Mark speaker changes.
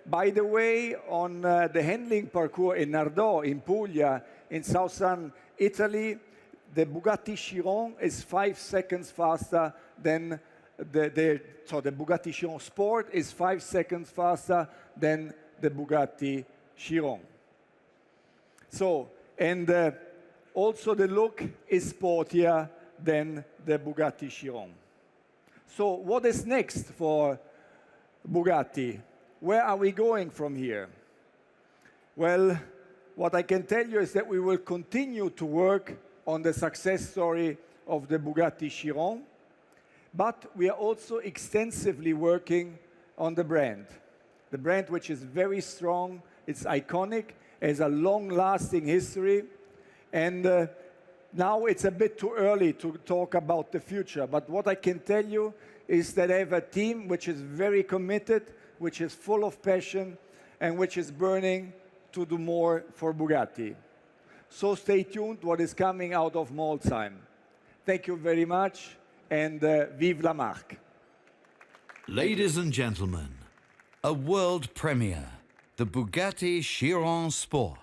Speaker 1: By the way, on the handling parcours in Nardò, in Puglia, in southern Italy, the Bugatti Chiron is 5 seconds faster than so the Bugatti Chiron Sport is 5 seconds faster than the Bugatti Chiron. So, and also the look is sportier than the Bugatti Chiron. So what is next for Bugatti? Where are we going from here? Well, what I can tell you is that we will continue to work on the success story of the Bugatti Chiron, but we are also extensively working on the brand which is very strong, it's iconic, has a long-lasting history, and now it's a bit too early to talk about the future, but what I can tell you is that I have a team which is very committed, which is full of passion, and which is burning to do more for Bugatti. So stay tuned what is coming out of Molsheim. Thank you very much, and vive la marque.
Speaker 2: Ladies and gentlemen, a world premiere, the Bugatti Chiron Sport.